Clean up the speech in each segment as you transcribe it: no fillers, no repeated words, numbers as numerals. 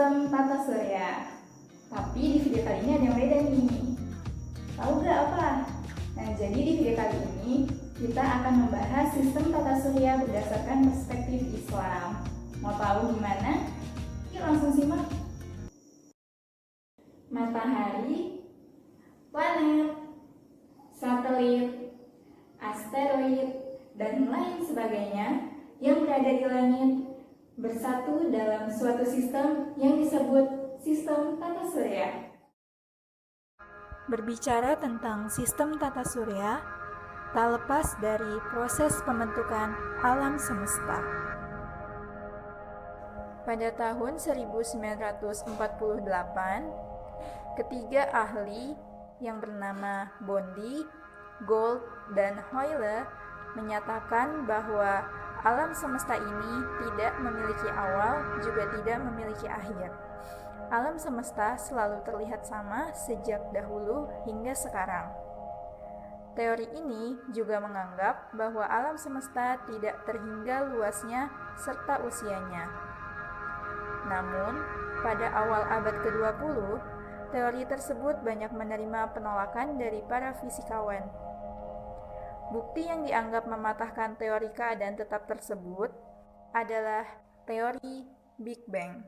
sistem tata surya. Tapi di video kali ini ada yang beda nih. Tahu gak apa? Nah, jadi di video kali ini kita akan membahas sistem tata surya berdasarkan perspektif Islam. Mau tahu gimana? Yuk langsung simak. Matahari, planet, satelit, asteroid, dan lain sebagainya yang berada di langit bersatu dalam suatu sistem yang disebut sistem tata surya. Berbicara tentang sistem tata surya, tak lepas dari proses pembentukan alam semesta. Pada tahun 1948, ketiga ahli yang bernama Bondi, Gould, dan Euler menyatakan bahwa alam semesta ini tidak memiliki awal juga tidak memiliki akhir. Alam semesta selalu terlihat sama sejak dahulu hingga sekarang. Teori ini juga menganggap bahwa alam semesta tidak terhingga luasnya serta usianya. Namun, pada awal abad ke-20, teori tersebut banyak menerima penolakan dari para fisikawan. Bukti yang dianggap mematahkan teori keadaan tetap tersebut adalah teori Big Bang.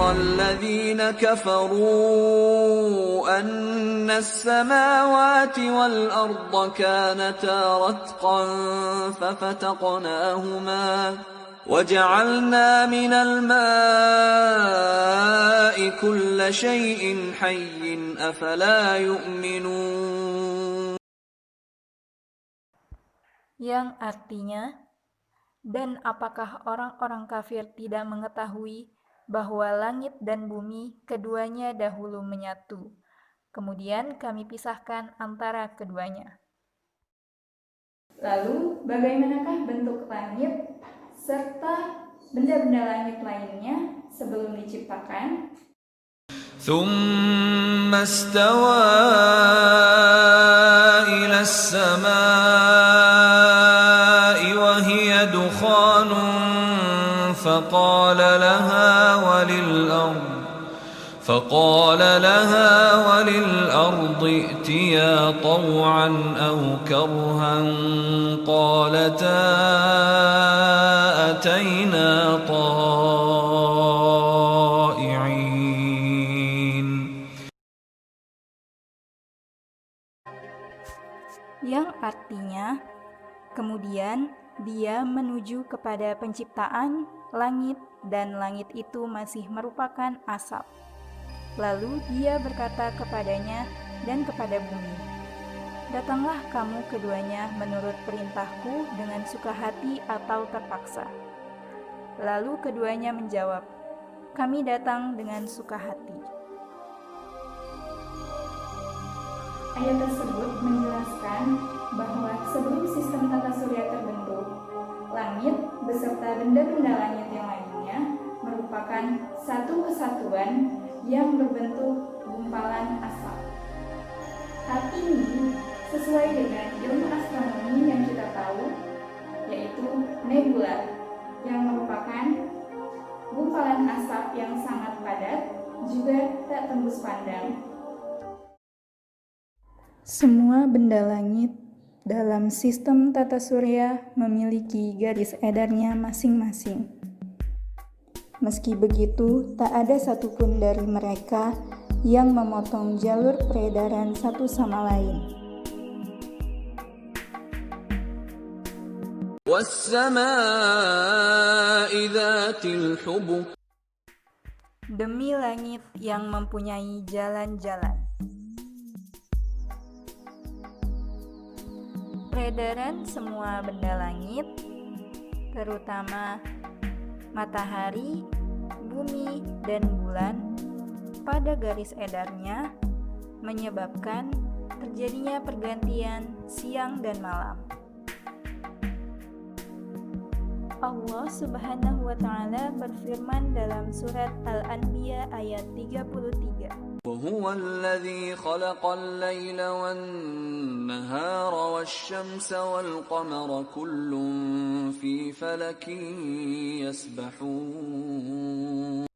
الذين كفروا أن السماوات والأرض كانتا رتقا ففتقناهما وجعلنا من الماء كل شيء حي أفلا يؤمنون. Yang artinya, dan apakah orang-orang kafir tidak mengetahui bahwa langit dan bumi keduanya dahulu menyatu, kemudian kami pisahkan antara keduanya. Lalu, bagaimanakah bentuk langit serta benda-benda langit lainnya sebelum diciptakan? ثم استوى إلى السماء وهي دخان فقال لها وللأرض ائتيا طوعا أو كرها قالتا أتينا طائعين. Yang artinya, kemudian dia menuju kepada penciptaan langit dan langit itu masih merupakan asap. Lalu dia berkata kepadanya dan kepada bumi, "Datanglah kamu keduanya menurut perintahku dengan suka hati atau terpaksa." Lalu keduanya menjawab, "Kami datang dengan suka hati." Ayat tersebut menjelaskan bahwa sebelum sistem tata surya terbentuk, langit beserta benda-benda langit yang lainnya merupakan satu kesatuan yang berbentuk gumpalan asap. Hal ini sesuai dengan ilmu astronomi yang kita tahu, yaitu nebula, yang merupakan gumpalan asap yang sangat padat juga tak tembus pandang. Semua benda langit dalam sistem tata surya memiliki garis edarnya masing-masing. Meski begitu, tak ada satupun dari mereka yang memotong jalur peredaran satu sama lain. وَالسَّمَاءِ ذَاتِ الْحُبُكِ. Demi langit yang mempunyai jalan-jalan. Peredaran semua benda langit, terutama matahari, bumi, dan bulan pada garis edarnya menyebabkan terjadinya pergantian siang dan malam. Allah Subhanahu wa Ta'ala berfirman dalam surat Al-Anbiya ayat 33. وهو الذي خلق الليل والنهار والشمس والقمر كل في فلك يسبحون.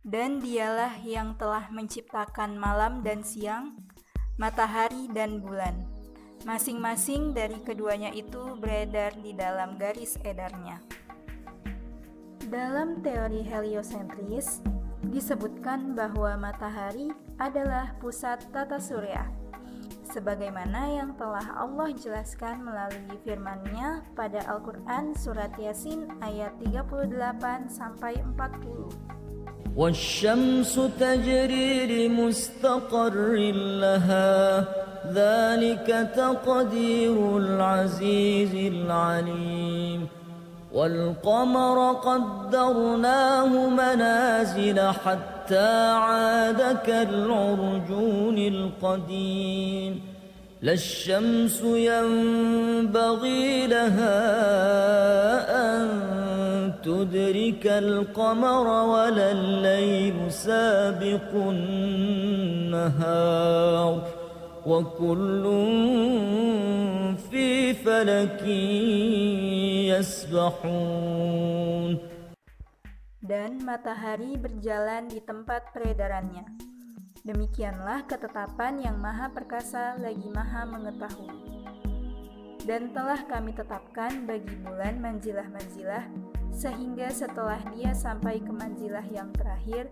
Dan dialah yang telah menciptakan malam dan siang, matahari dan bulan. Masing-masing dari keduanya itu beredar di dalam garis edarnya. Dalam teori heliosentris, disebutkan bahwa matahari adalah pusat tata surya, sebagaimana yang telah Allah jelaskan melalui firman-Nya pada Al-Quran Surat Yasin ayat 38-40. والشمس تجري لمستقر لها ذلك تقدير العزيز العليم والقمر قدرناه منازل حتى عاد كالعرجون القديم لا الشمس ينبغي لها أن تدرك القمر ولا الليل سابق النهار وكل في فلك يسبحون. Dan matahari berjalan di tempat peredarannya. Demikianlah ketetapan yang Maha Perkasa lagi Maha Mengetahui. Dan telah kami tetapkan bagi bulan manzilah-manzilah, sehingga setelah dia sampai ke manzilah yang terakhir,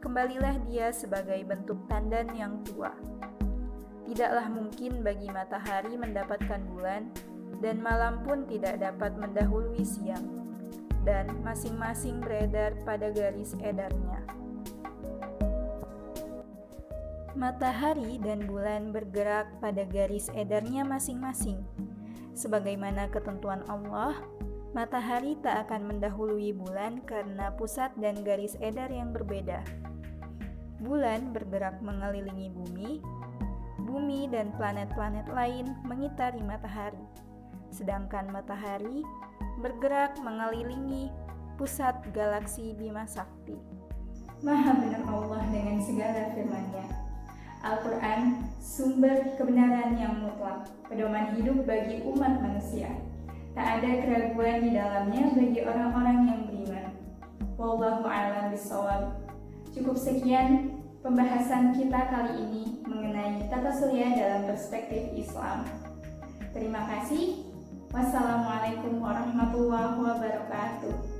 kembalilah dia sebagai bentuk tandan yang tua. Tidaklah mungkin bagi matahari mendapatkan bulan, dan malam pun tidak dapat mendahului siang, dan masing-masing beredar pada garis edarnya. Matahari dan bulan bergerak pada garis edarnya masing-masing. Sebagaimana ketentuan Allah, matahari tak akan mendahului bulan karena pusat dan garis edar yang berbeda. Bulan bergerak mengelilingi bumi, bumi dan planet-planet lain mengitari matahari. Sedangkan matahari bergerak mengelilingi pusat galaksi Bima Sakti. Maha benar Allah dengan segala firman-Nya. Al-Quran, sumber kebenaran yang mutlak, pedoman hidup bagi umat manusia. Tak ada keraguan di dalamnya bagi orang-orang yang beriman. Wallahu a'lam bishawab. Cukup sekian pembahasan kita kali ini mengenai tata surya dalam perspektif Islam. Terima kasih. Wassalamualaikum warahmatullahi wabarakatuh.